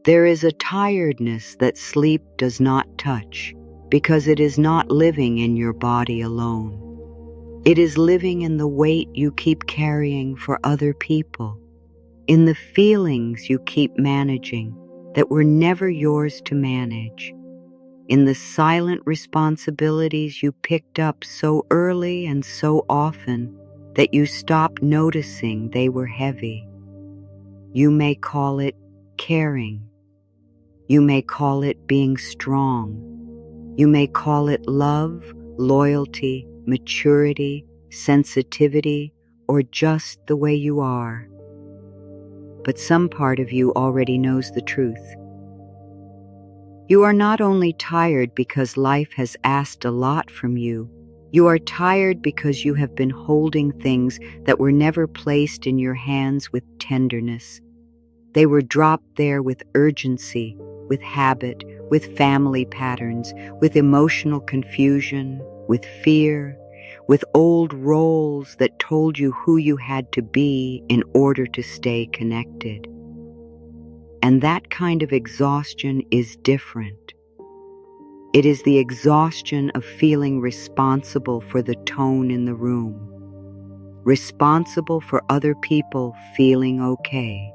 There is a tiredness that sleep does not touch, because it is not living in your body alone. It is living in the weight you keep carrying for other people, in the feelings you keep managing that were never yours to manage, in the silent responsibilities you picked up so early and so often that you stopped noticing they were heavy. You may call it caring. You may call it being strong. You may call it love, loyalty, maturity, sensitivity, or just the way you are. But some part of you already knows the truth. You are not only tired because life has asked a lot from you. You are tired because you have been holding things that were never placed in your hands with tenderness. They were dropped there with urgency, with habit, with family patterns, with emotional confusion, with fear, with old roles that told you who you had to be in order to stay connected. And that kind of exhaustion is different. It is the exhaustion of feeling responsible for the tone in the room, responsible for other people feeling okay,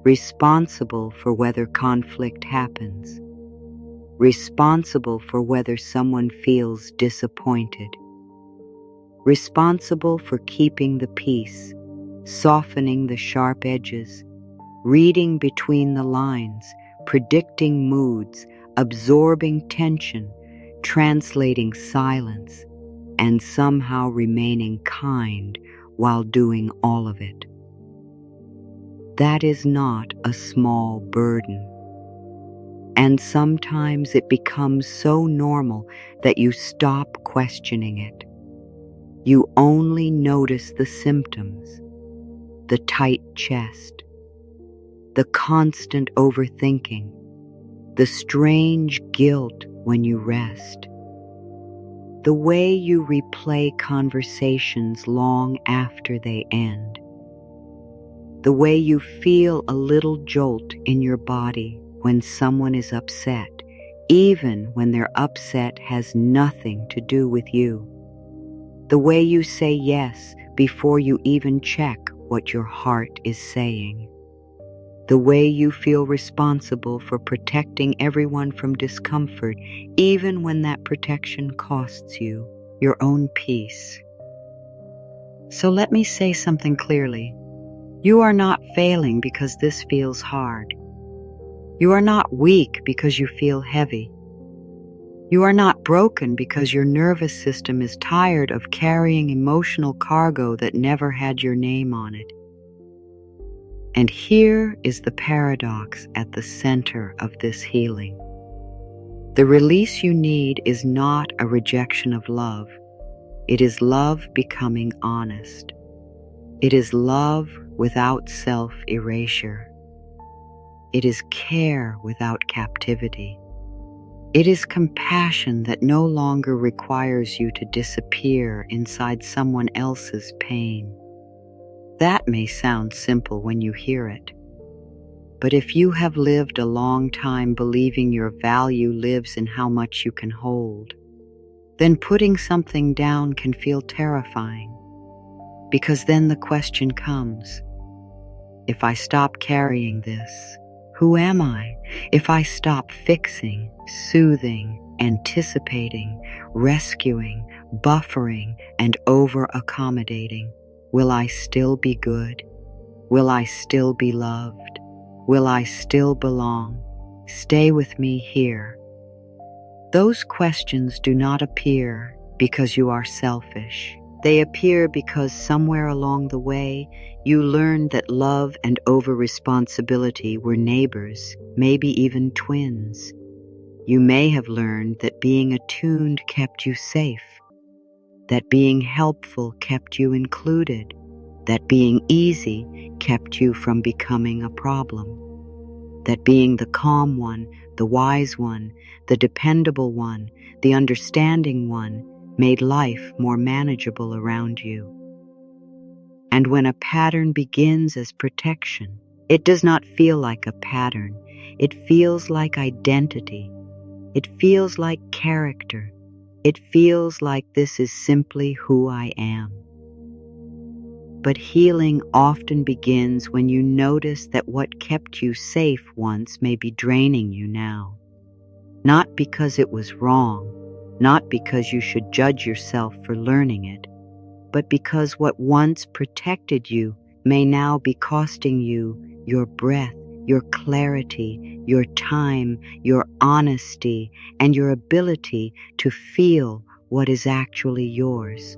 responsible for whether conflict happens, responsible for whether someone feels disappointed, responsible for keeping the peace, softening the sharp edges, reading between the lines, predicting moods, absorbing tension, translating silence, and somehow remaining kind while doing all of it. That is not a small burden. And sometimes it becomes so normal that you stop questioning it. You only notice the symptoms, the tight chest, the constant overthinking, the strange guilt when you rest, the way you replay conversations long after they end, the way you feel a little jolt in your body when someone is upset, even when their upset has nothing to do with you, the way you say yes before you even check what your heart is saying, the way you feel responsible for protecting everyone from discomfort, even when that protection costs you your own peace. So let me say something clearly. You are not failing because this feels hard. You are not weak because you feel heavy. You are not broken because your nervous system is tired of carrying emotional cargo that never had your name on it. And here is the paradox at the center of this healing. The release you need is not a rejection of love. It is love becoming honest. It is love without self-erasure. It is care without captivity. It is compassion that no longer requires you to disappear inside someone else's pain. That may sound simple when you hear it, but if you have lived a long time believing your value lives in how much you can hold, then putting something down can feel terrifying, because then the question comes, if I stop carrying this, who am I? If I stop fixing, soothing, anticipating, rescuing, buffering, and over-accommodating, will I still be good? Will I still be loved? Will I still belong? Stay with me here. Those questions do not appear because you are selfish. They appear because somewhere along the way, you learned that love and over-responsibility were neighbors, maybe even twins. You may have learned that being attuned kept you safe, that being helpful kept you included, that being easy kept you from becoming a problem, that being the calm one, the wise one, the dependable one, the understanding one made life more manageable around you. And when a pattern begins as protection, It does not feel like a pattern. It feels like identity. It feels like character. It feels like this is simply who I am. But healing often begins when you notice that what kept you safe once may be draining you now. Not because it was wrong, not because you should judge yourself for learning it, but because what once protected you may now be costing you your breath, your clarity, your time, your honesty, and your ability to feel what is actually yours.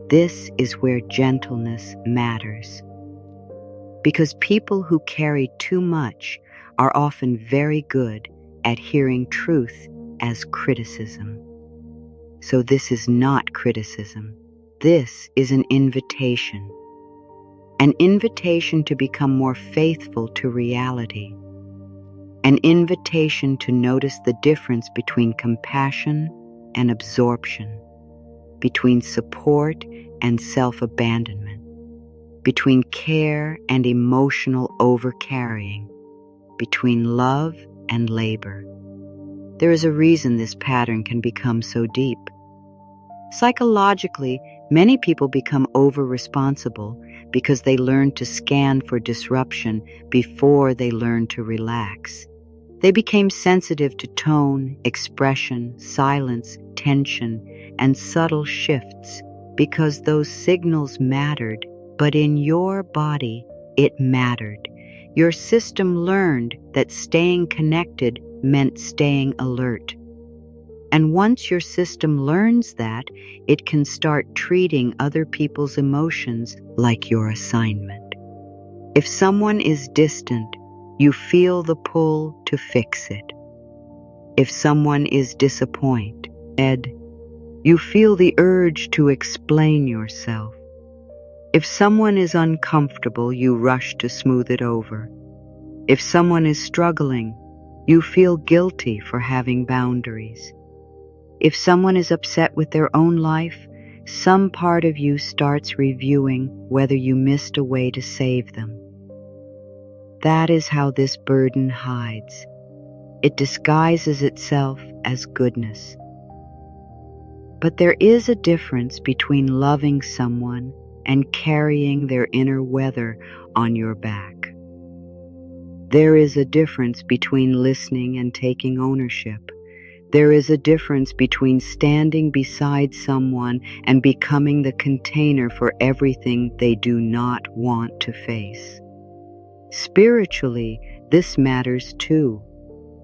This is where gentleness matters. Because people who carry too much are often very good at hearing truth as criticism. So this is not criticism. This is an invitation to become more faithful to reality, an invitation to notice the difference between compassion and absorption, between support and self-abandonment, between care and emotional overcarrying, between love and labor. There is a reason this pattern can become so deep. Psychologically, many people become over-responsible because they learn to scan for disruption before they learn to relax. They became sensitive to tone, expression, silence, tension, and subtle shifts because those signals mattered, but in your body, it mattered. Your system learned that staying connected meant staying alert. And once your system learns that, it can start treating other people's emotions like your assignment. If someone is distant, you feel the pull to fix it. If someone is disappointed, you feel the urge to explain yourself. If someone is uncomfortable, you rush to smooth it over. If someone is struggling, you feel guilty for having boundaries. If someone is upset with their own life, some part of you starts reviewing whether you missed a way to save them. That is how this burden hides. It disguises itself as goodness. But there is a difference between loving someone and carrying their inner weather on your back. There is a difference between listening and taking ownership. There is a difference between standing beside someone and becoming the container for everything they do not want to face. Spiritually, this matters too,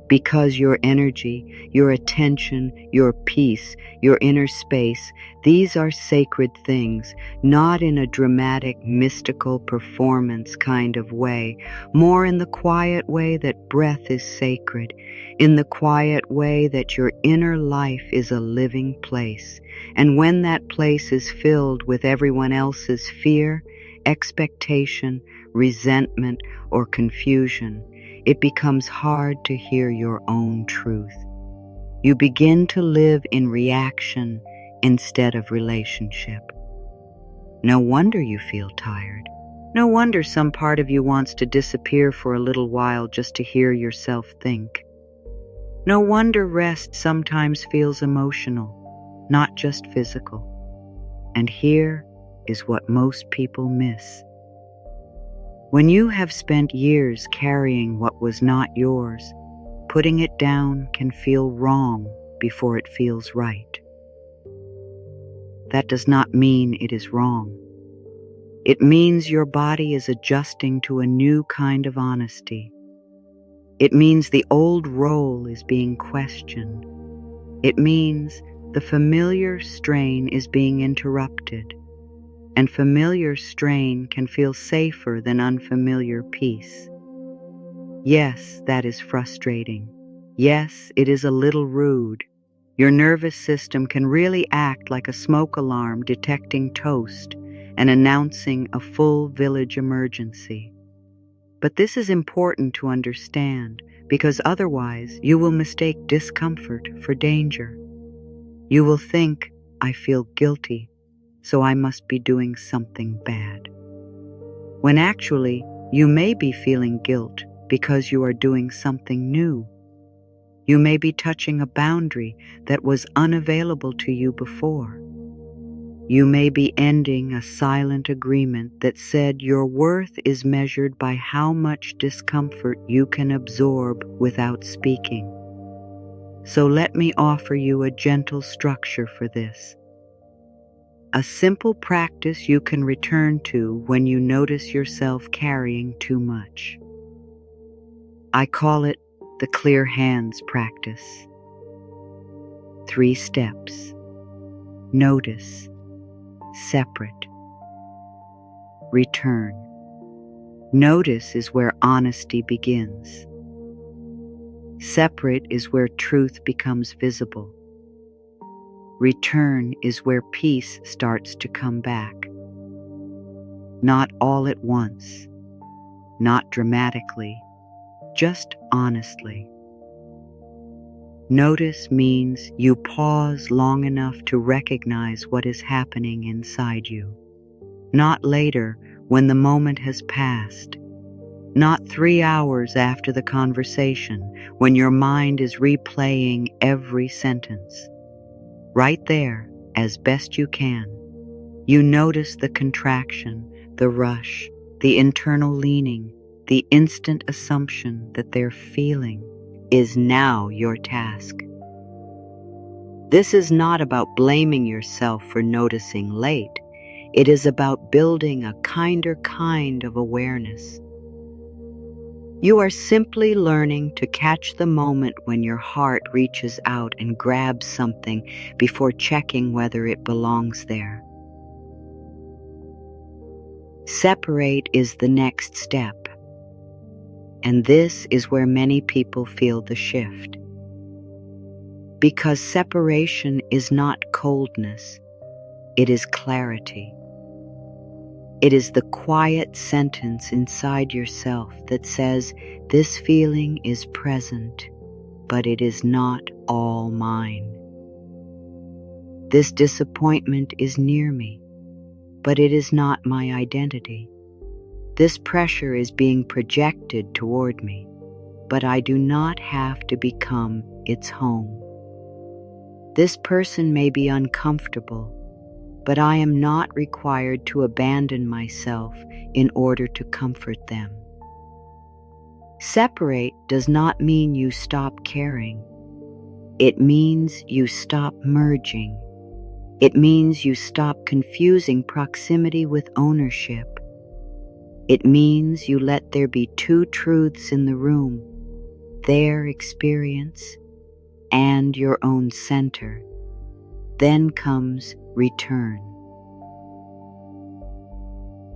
because your energy, your attention, your peace, your inner space, these are sacred things, not in a dramatic, mystical performance kind of way, more in the quiet way that breath is sacred, in the quiet way that your inner life is a living place, and when that place is filled with everyone else's fear, expectation, resentment, or confusion, it becomes hard to hear your own truth. You begin to live in reaction instead of relationship. No wonder you feel tired. No wonder some part of you wants to disappear for a little while just to hear yourself think. No wonder rest sometimes feels emotional, not just physical. And here is what most people miss. When you have spent years carrying what was not yours, putting it down can feel wrong before it feels right. That does not mean it is wrong. It means your body is adjusting to a new kind of honesty. It means the old role is being questioned. It means the familiar strain is being interrupted. And familiar strain can feel safer than unfamiliar peace. Yes, that is frustrating. Yes, it is a little rude. Your nervous system can really act like a smoke alarm detecting toast and announcing a full village emergency. But this is important to understand because otherwise you will mistake discomfort for danger. You will think, I feel guilty, so I must be doing something bad. When actually, You may be feeling guilt because you are doing something new. You may be touching a boundary that was unavailable to you before. You may be ending a silent agreement that said your worth is measured by how much discomfort you can absorb without speaking. So let me offer you a gentle structure for this. A simple practice you can return to when you notice yourself carrying too much. I call it the clear hands practice. 3 steps. Notice. Separate. Return. Notice is where honesty begins. Separate is where truth becomes visible. Return is where peace starts to come back. Not all at once, not dramatically, just honestly. Notice means you pause long enough to recognize what is happening inside you. Not later, when the moment has passed. Not 3 hours after the conversation, when your mind is replaying every sentence. Right there, as best you can, you notice the contraction, the rush, the internal leaning, the instant assumption that their feeling is now your task. This is not about blaming yourself for noticing late. It is about building a kinder kind of awareness. You are simply learning to catch the moment when your heart reaches out and grabs something before checking whether it belongs there. Separate is the next step, and this is where many people feel the shift. Because separation is not coldness, it is clarity. It is the quiet sentence inside yourself that says, this feeling is present, but it is not all mine. This disappointment is near me, but it is not my identity. This pressure is being projected toward me, but I do not have to become its home. This person may be uncomfortable, but I am not required to abandon myself in order to comfort them. Separate does not mean you stop caring. It means you stop merging. It means you stop confusing proximity with ownership. It means you let there be 2 truths in the room, their experience and your own center. Then comes return.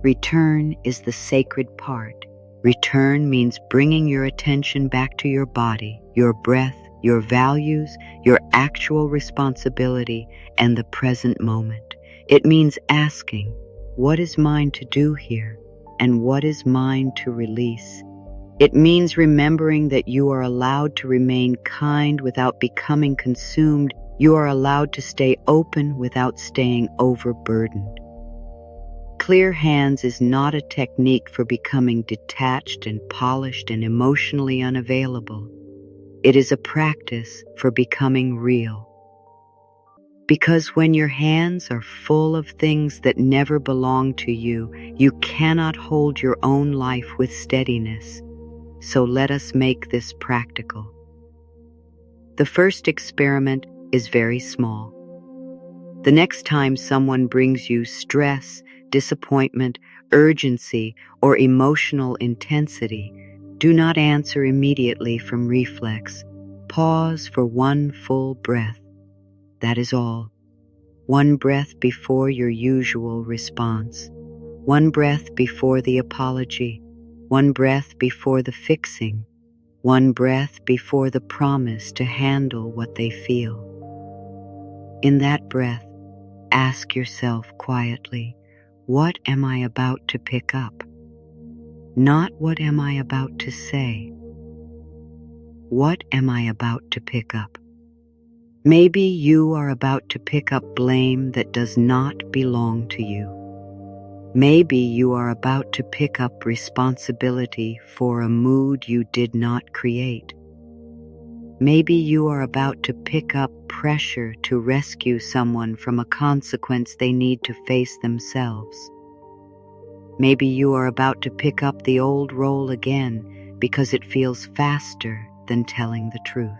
Return is the sacred part. Return means bringing your attention back to your body, your breath, your values, your actual responsibility, and the present moment. It means asking, what is mine to do here, and what is mine to release? It means remembering that you are allowed to remain kind without becoming consumed. You are allowed to stay open without staying overburdened. Clear hands is not a technique for becoming detached and polished and emotionally unavailable. It is a practice for becoming real. Because when your hands are full of things that never belong to you, you cannot hold your own life with steadiness. So let us make this practical. The first experiment is very small. The next time someone brings you stress, disappointment, urgency, or emotional intensity, do not answer immediately from reflex. Pause for 1 full breath. That is all. 1 breath before your usual response. 1 breath before the apology. 1 breath before the fixing. 1 breath before the promise to handle what they feel. In that breath, ask yourself quietly, what am I about to pick up? Not what am I about to say. What am I about to pick up? Maybe you are about to pick up blame that does not belong to you. Maybe you are about to pick up responsibility for a mood you did not create. Maybe you are about to pick up pressure to rescue someone from a consequence they need to face themselves. Maybe you are about to pick up the old role again because it feels faster than telling the truth.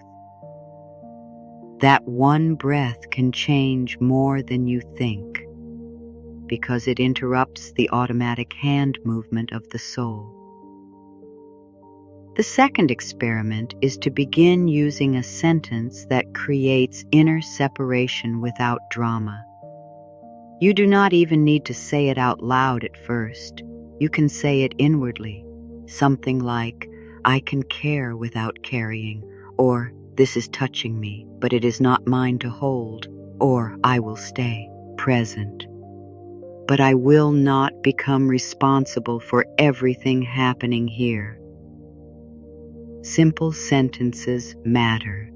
That one breath can change more than you think because it interrupts the automatic hand movement of the soul. The second experiment is to begin using a sentence that creates inner separation without drama. You do not even need to say it out loud at first. You can say it inwardly, something like, "I can care without carrying," or "This is touching me, but it is not mine to hold," or "I will stay present. But I will not become responsible for everything happening here." Simple sentences matter.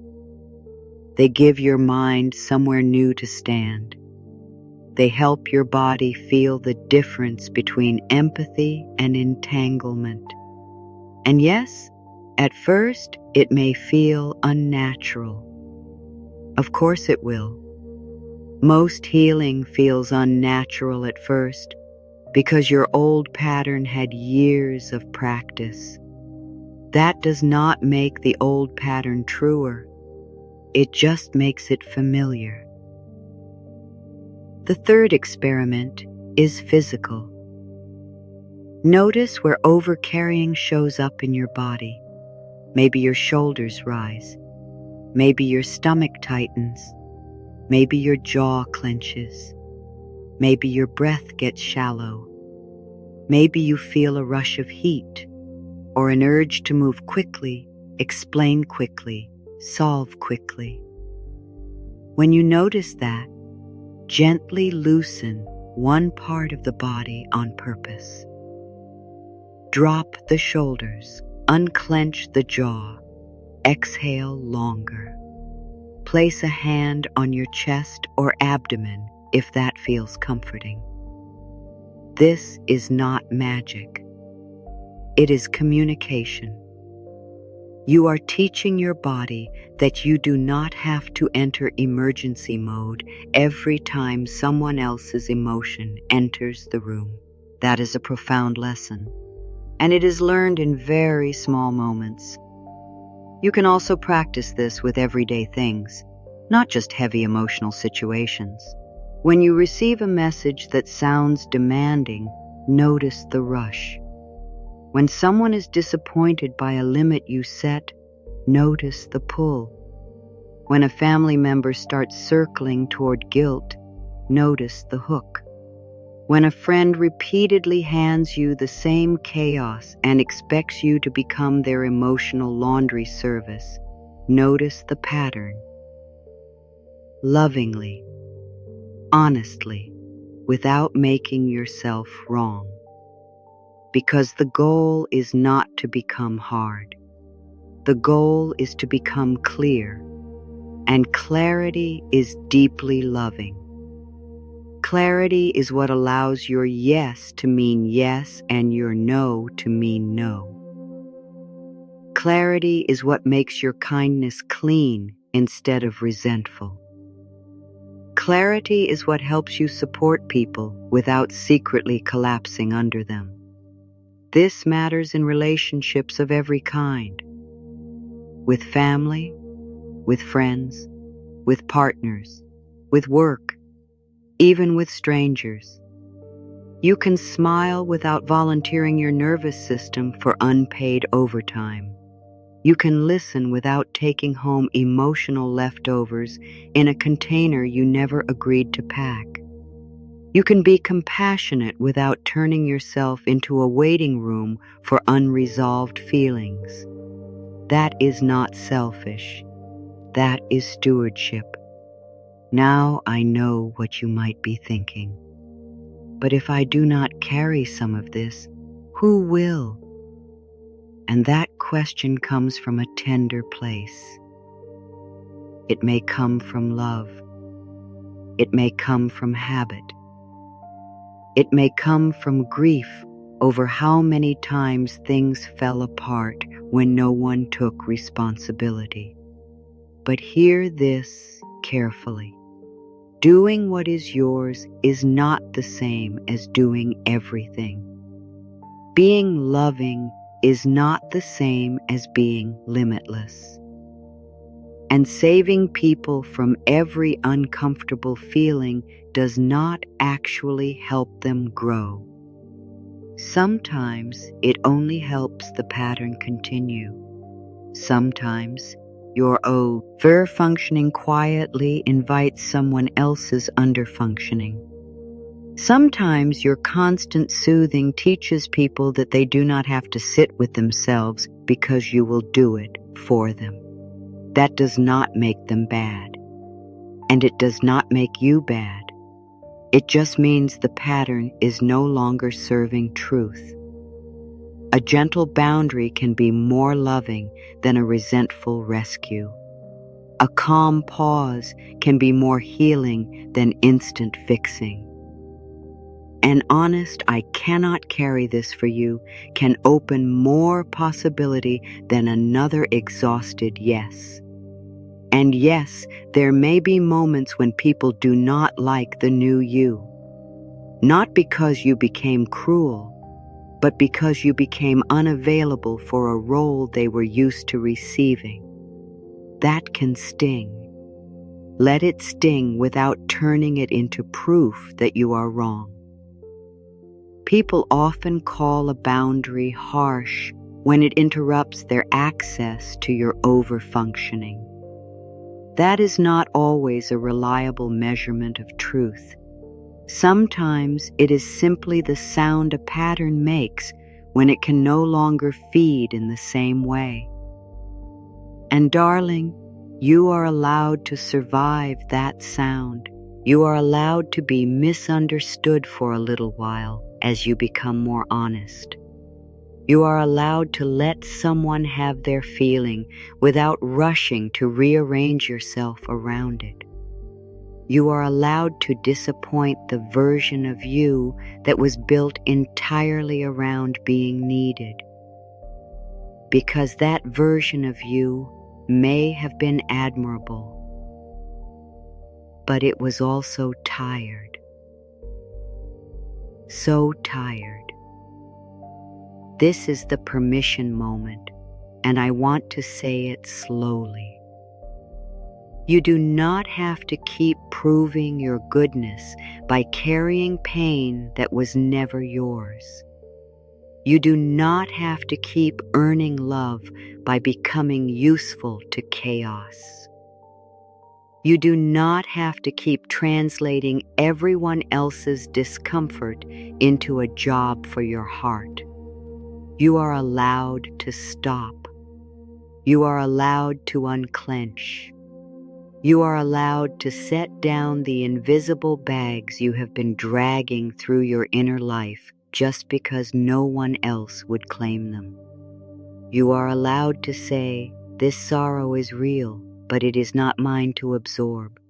They give your mind somewhere new to stand. They help your body feel the difference between empathy and entanglement. And yes, at first it may feel unnatural. Of course it will. Most healing feels unnatural at first because your old pattern had years of practice. That does not make the old pattern truer. It just makes it familiar. The third experiment is physical. Notice where overcarrying shows up in your body. Maybe your shoulders rise. Maybe your stomach tightens. Maybe your jaw clenches. Maybe your breath gets shallow. Maybe you feel a rush of heat, or an urge to move quickly, explain quickly, solve quickly. When you notice that, gently loosen one part of the body on purpose. Drop the shoulders, unclench the jaw, exhale longer. Place a hand on your chest or abdomen if that feels comforting. This is not magic. It is communication. You are teaching your body that you do not have to enter emergency mode every time someone else's emotion enters the room. That is a profound lesson, and it is learned in very small moments. You can also practice this with everyday things, not just heavy emotional situations. When you receive a message that sounds demanding, notice the rush. When someone is disappointed by a limit you set, notice the pull. When a family member starts circling toward guilt, notice the hook. When a friend repeatedly hands you the same chaos and expects you to become their emotional laundry service, notice the pattern. Lovingly, honestly, without making yourself wrong. Because the goal is not to become hard. The goal is to become clear, and clarity is deeply loving. Clarity is what allows your yes to mean yes and your no to mean no. Clarity is what makes your kindness clean instead of resentful. Clarity is what helps you support people without secretly collapsing under them. This matters in relationships of every kind. With family, with friends, with partners, with work, even with strangers. You can smile without volunteering your nervous system for unpaid overtime. You can listen without taking home emotional leftovers in a container you never agreed to pack. You can be compassionate without turning yourself into a waiting room for unresolved feelings. That is not selfish. That is stewardship. Now I know what you might be thinking. But if I do not carry some of this, who will? And that question comes from a tender place. It may come from love. It may come from habit. It may come from grief over how many times things fell apart when no one took responsibility. But hear this carefully. Doing what is yours is not the same as doing everything. Being loving is not the same as being limitless. And saving people from every uncomfortable feeling does not actually help them grow. Sometimes it only helps the pattern continue. Sometimes your over-functioning quietly invites someone else's under-functioning. Sometimes your constant soothing teaches people that they do not have to sit with themselves because you will do it for them. That does not make them bad, and it does not make you bad. It just means the pattern is no longer serving truth. A gentle boundary can be more loving than a resentful rescue. A calm pause can be more healing than instant fixing. An honest "I cannot carry this for you" can open more possibility than another exhausted yes. And yes, there may be moments when people do not like the new you. Not because you became cruel, but because you became unavailable for a role they were used to receiving. That can sting. Let it sting without turning it into proof that you are wrong. People often call a boundary harsh when it interrupts their access to your over-functioning. That is not always a reliable measurement of truth. Sometimes it is simply the sound a pattern makes when it can no longer feed in the same way. And darling, you are allowed to survive that sound. You are allowed to be misunderstood for a little while as you become more honest. You are allowed to let someone have their feeling without rushing to rearrange yourself around it. You are allowed to disappoint the version of you that was built entirely around being needed. Because that version of you may have been admirable, but it was also tired. So tired. This is the permission moment, and I want to say it slowly. You do not have to keep proving your goodness by carrying pain that was never yours. You do not have to keep earning love by becoming useful to chaos. You do not have to keep translating everyone else's discomfort into a job for your heart. You are allowed to stop. You are allowed to unclench. You are allowed to set down the invisible bags you have been dragging through your inner life just because no one else would claim them. You are allowed to say, "This sorrow is real, but it is not mine to absorb.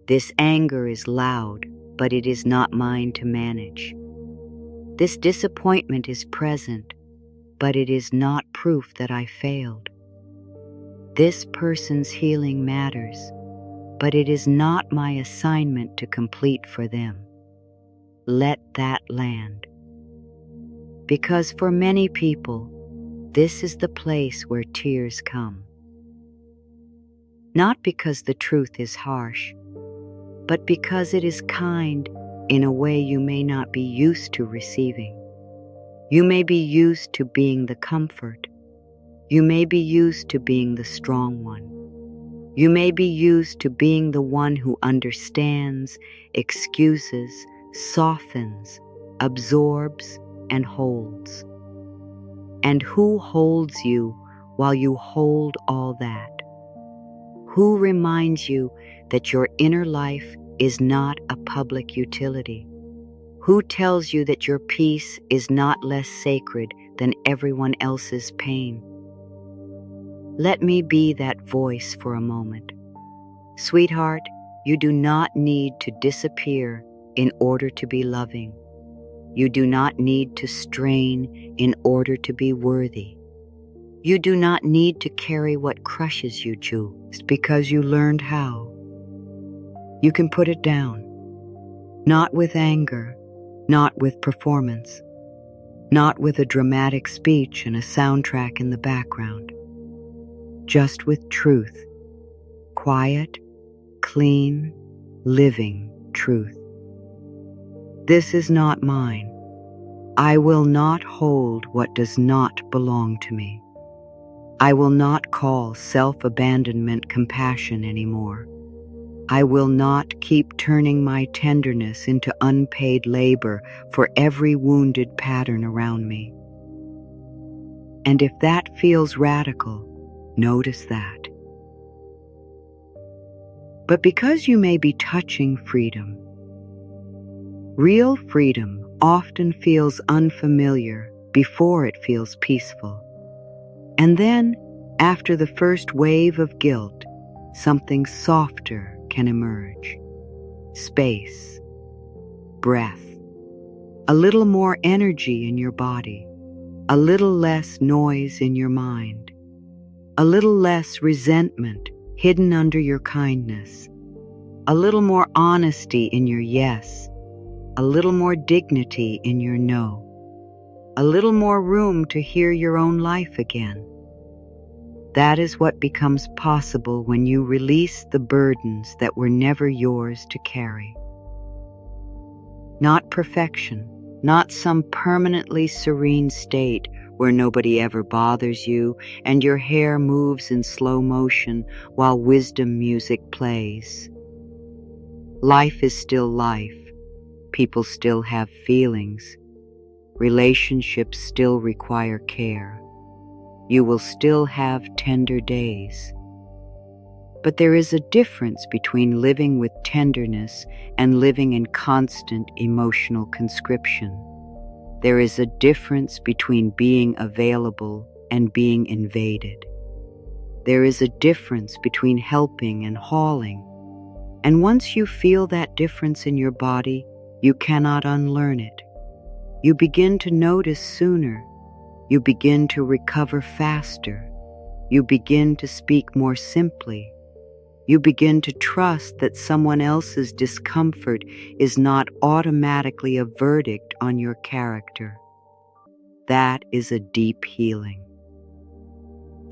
This anger is loud, but it is not mine to manage. This disappointment is present, but it is not proof that I failed. This person's healing matters, but it is not my assignment to complete for them." Let that land. Because for many people, this is the place where tears come. Not because the truth is harsh, but because it is kind in a way you may not be used to receiving. You may be used to being the comfort. You may be used to being the strong one. You may be used to being the one who understands, excuses, softens, absorbs, and holds. And who holds you while you hold all that? Who reminds you that your inner life is not a public utility? Who tells you that your peace is not less sacred than everyone else's pain? Let me be that voice for a moment. Sweetheart, you do not need to disappear in order to be loving. You do not need to strain in order to be worthy. You do not need to carry what crushes you just because you learned how. You can put it down, not with anger, not with performance, not with a dramatic speech and a soundtrack in the background, just with truth, quiet, clean, living truth. This is not mine. I will not hold what does not belong to me. I will not call self-abandonment compassion anymore. I will not keep turning my tenderness into unpaid labor for every wounded pattern around me. And if that feels radical, notice that. But because you may be touching freedom, real freedom often feels unfamiliar before it feels peaceful. And then, after the first wave of guilt, something softer can emerge. Space, breath, a little more energy in your body, a little less noise in your mind, a little less resentment hidden under your kindness, a little more honesty in your yes, a little more dignity in your no, a little more room to hear your own life again. That is what becomes possible when you release the burdens that were never yours to carry. Not perfection, not some permanently serene state where nobody ever bothers you and your hair moves in slow motion while wisdom music plays. Life is still life. People still have feelings. Relationships still require care. You will still have tender days. But there is a difference between living with tenderness and living in constant emotional conscription. There is a difference between being available and being invaded. There is a difference between helping and hauling. And once you feel that difference in your body, you cannot unlearn it. You begin to notice sooner. You begin to recover faster. You begin to speak more simply. You begin to trust that someone else's discomfort is not automatically a verdict on your character. That is a deep healing.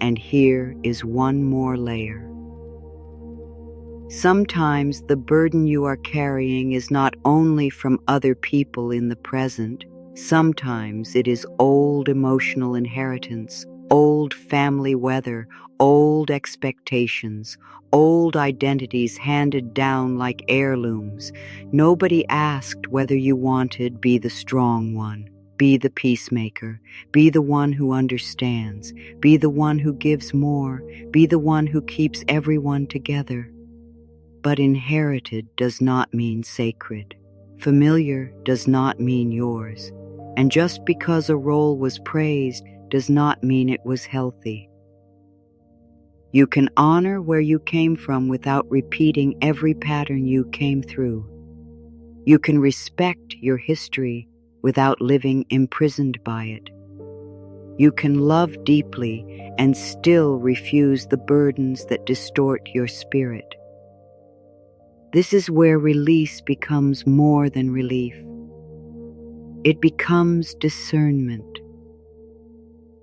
And here is one more layer. Sometimes the burden you are carrying is not only from other people in the present. Sometimes it is old emotional inheritance, old family weather, old expectations, old identities handed down like heirlooms. Nobody asked whether you wanted be the strong one, be the peacemaker, be the one who understands, be the one who gives more, be the one who keeps everyone together. But inherited does not mean sacred. Familiar does not mean yours. And just because a role was praised does not mean it was healthy. You can honor where you came from without repeating every pattern you came through. You can respect your history without living imprisoned by it. You can love deeply and still refuse the burdens that distort your spirit. This is where release becomes more than relief. It becomes discernment.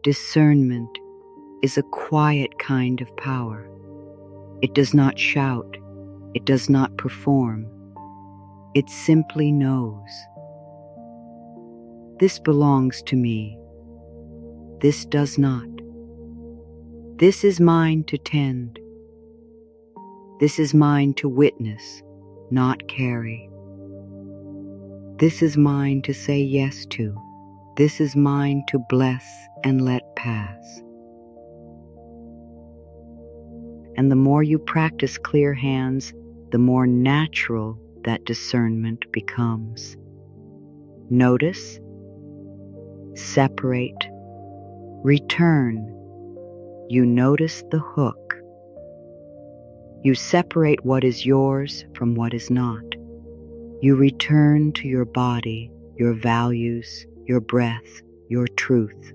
Discernment is a quiet kind of power. It does not shout. It does not perform. It simply knows. This belongs to me. This does not. This is mine to tend. This is mine to witness, not carry. This is mine to say yes to. This is mine to bless and let pass. And the more you practice clear hands, the more natural that discernment becomes. Notice, separate, return. You notice the hook. You separate what is yours from what is not. You return to your body, your values, your breath, your truth.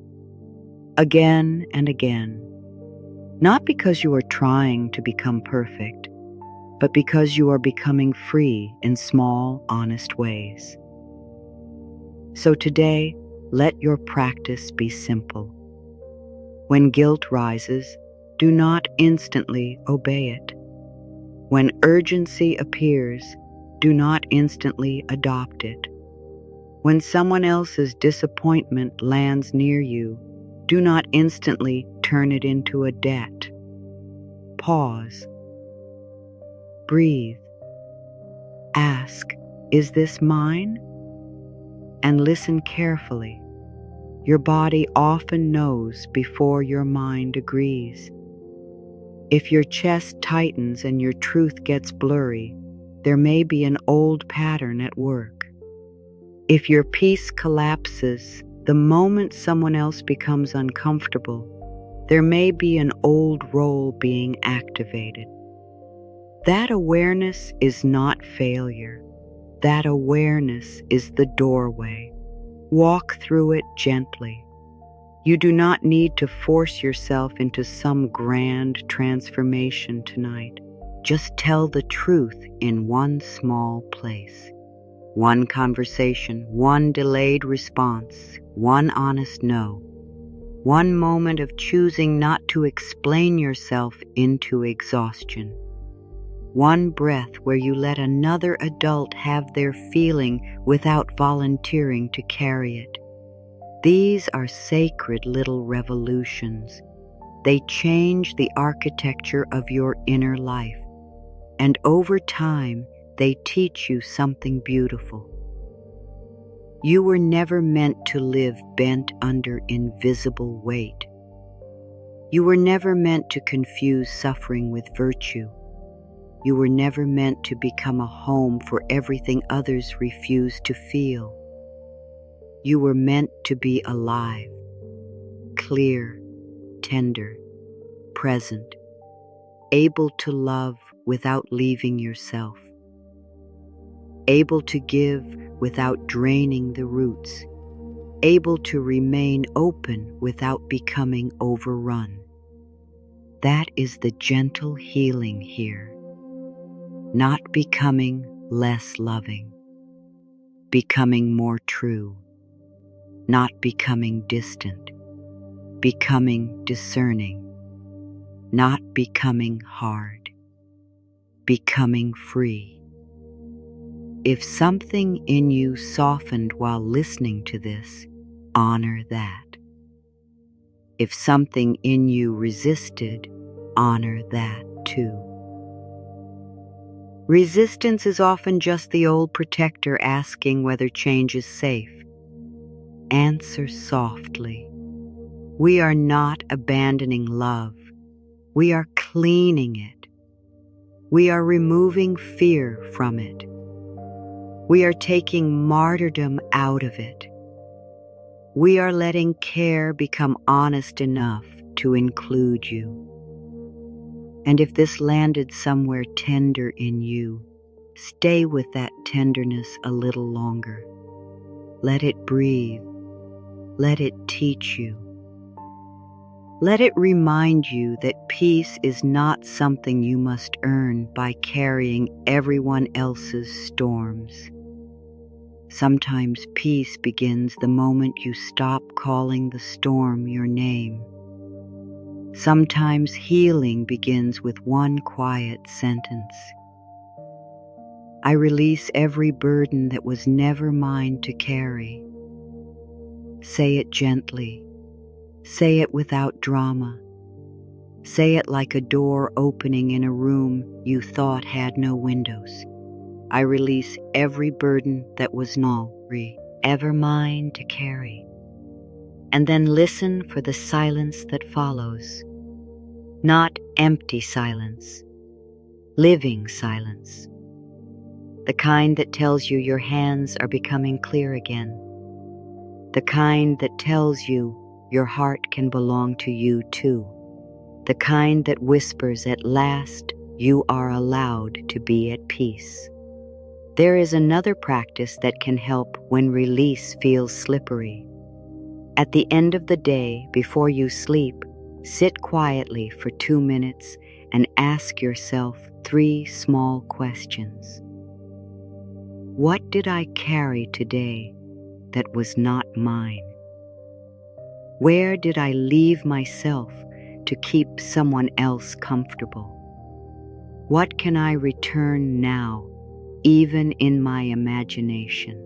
Again and again. Not because you are trying to become perfect, but because you are becoming free in small, honest ways. So today, let your practice be simple. When guilt rises, do not instantly obey it. When urgency appears, do not instantly adopt it. When someone else's disappointment lands near you, do not instantly turn it into a debt. Pause. Breathe. Ask, is this mine? And listen carefully. Your body often knows before your mind agrees. If your chest tightens and your truth gets blurry, there may be an old pattern at work. If your peace collapses the moment someone else becomes uncomfortable, there may be an old role being activated. That awareness is not failure. That awareness is the doorway. Walk through it gently. You do not need to force yourself into some grand transformation tonight. Just tell the truth in one small place. One conversation, one delayed response, one honest no. One moment of choosing not to explain yourself into exhaustion. One breath where you let another adult have their feeling without volunteering to carry it. These are sacred little revolutions. They change the architecture of your inner life, and over time, they teach you something beautiful. You were never meant to live bent under invisible weight. You were never meant to confuse suffering with virtue. You were never meant to become a home for everything others refuse to feel. You were meant to be alive, clear, tender, present, able to love without leaving yourself, able to give without draining the roots, able to remain open without becoming overrun. That is the gentle healing here. Not becoming less loving, becoming more true, not becoming distant, becoming discerning, not becoming hard, becoming free. If something in you softened while listening to this, honor that. If something in you resisted, honor that too. Resistance is often just the old protector asking whether change is safe. Answer softly. We are not abandoning love. We are cleaning it. We are removing fear from it. We are taking martyrdom out of it. We are letting care become honest enough to include you. And if this landed somewhere tender in you, stay with that tenderness a little longer. Let it breathe. Let it teach you. Let it remind you that peace is not something you must earn by carrying everyone else's storms. Sometimes peace begins the moment you stop calling the storm your name. Sometimes healing begins with one quiet sentence. I release every burden that was never mine to carry. Say it gently. Say it without drama. Say it like a door opening in a room you thought had no windows. I release every burden that was not ever mine to carry. And then listen for the silence that follows. Not empty silence, living silence. The kind that tells you your hands are becoming clear again. The kind that tells you your heart can belong to you too. The kind that whispers at last you are allowed to be at peace. There is another practice that can help when release feels slippery. At the end of the day, before you sleep, sit quietly for 2 minutes and ask yourself 3 small questions. What did I carry today that was not mine? Where did I leave myself to keep someone else comfortable? What can I return now, even in my imagination?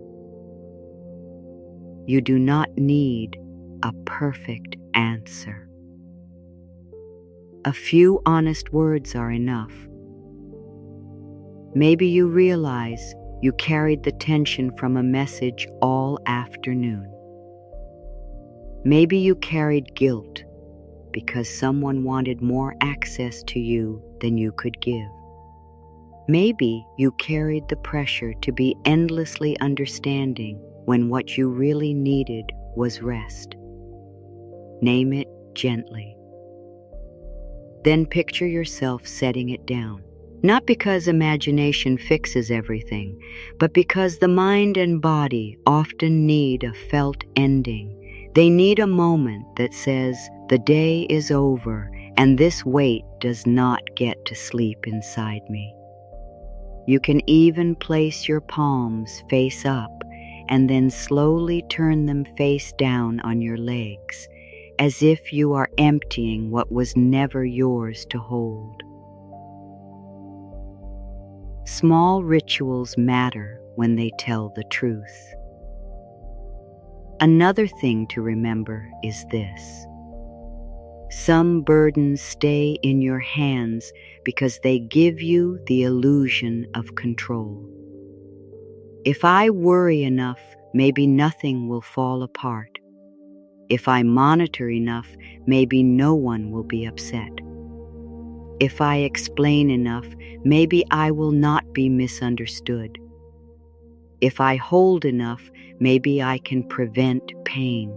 You do not need a perfect answer. A few honest words are enough. Maybe you realize you carried the tension from a message all afternoon. Maybe you carried guilt because someone wanted more access to you than you could give. Maybe you carried the pressure to be endlessly understanding when what you really needed was rest. Name it gently. Then picture yourself setting it down. Not because imagination fixes everything, but because the mind and body often need a felt ending. They need a moment that says, the day is over and this weight does not get to sleep inside me. You can even place your palms face up and then slowly turn them face down on your legs, as if you are emptying what was never yours to hold. Small rituals matter when they tell the truth. Another thing to remember is this. Some burdens stay in your hands because they give you the illusion of control. If I worry enough, maybe nothing will fall apart. If I monitor enough, maybe no one will be upset. If I explain enough, maybe I will not be misunderstood. If I hold enough, maybe I can prevent pain.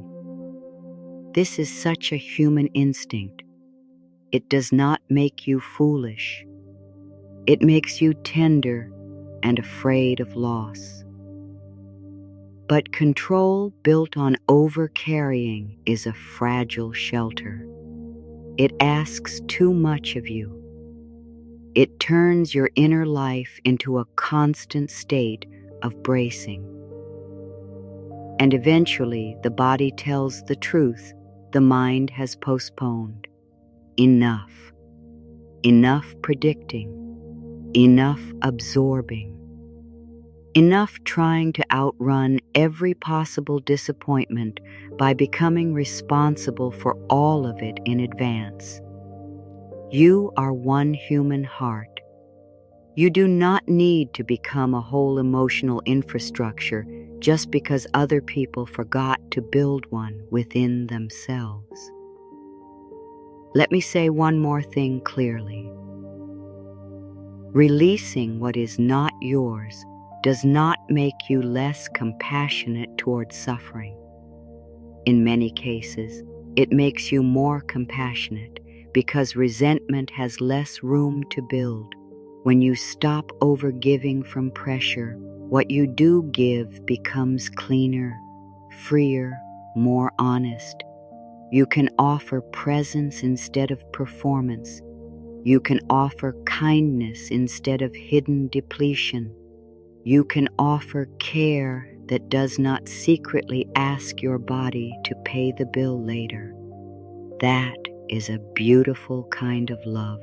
This is such a human instinct. It does not make you foolish. It makes you tender and afraid of loss. But control built on over-carrying is a fragile shelter. It asks too much of you. It turns your inner life into a constant state of bracing. And eventually the body tells the truth the mind has postponed. Enough. Enough predicting. Enough absorbing. Enough trying to outrun every possible disappointment by becoming responsible for all of it in advance. You are one human heart. You do not need to become a whole emotional infrastructure just because other people forgot to build one within themselves. Let me say one more thing clearly. Releasing what is not yours does not make you less compassionate towards suffering. In many cases, it makes you more compassionate because resentment has less room to build. When you stop overgiving from pressure, what you do give becomes cleaner, freer, more honest. You can offer presence instead of performance. You can offer kindness instead of hidden depletion. You can offer care that does not secretly ask your body to pay the bill later. That is a beautiful kind of love.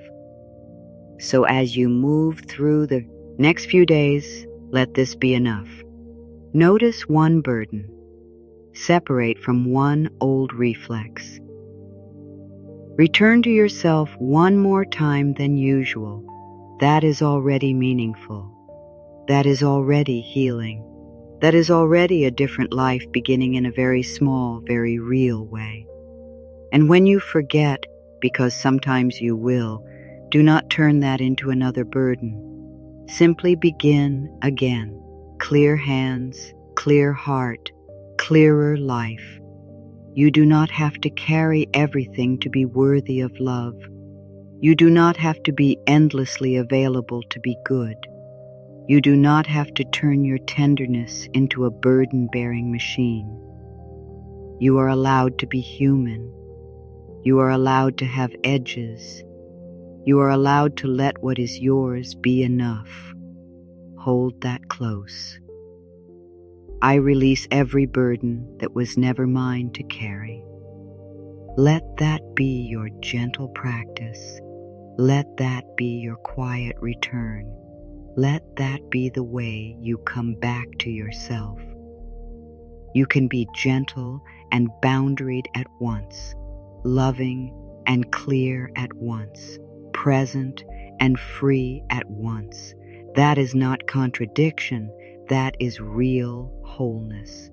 So as you move through the next few days, let this be enough. Notice one burden. Separate from one old reflex. Return to yourself one more time than usual. That is already meaningful. That is already healing. That is already a different life beginning in a very small, very real way. And when you forget, because sometimes you will, do not turn that into another burden. Simply begin again. Clear hands, clear heart, clearer life. You do not have to carry everything to be worthy of love. You do not have to be endlessly available to be good. You do not have to turn your tenderness into a burden-bearing machine. You are allowed to be human. You are allowed to have edges. You are allowed to let what is yours be enough. Hold that close. I release every burden that was never mine to carry. Let that be your gentle practice. Let that be your quiet return. Let that be the way you come back to yourself. You can be gentle and boundaried at once, loving and clear at once, present and free at once. That is not contradiction, that is real wholeness.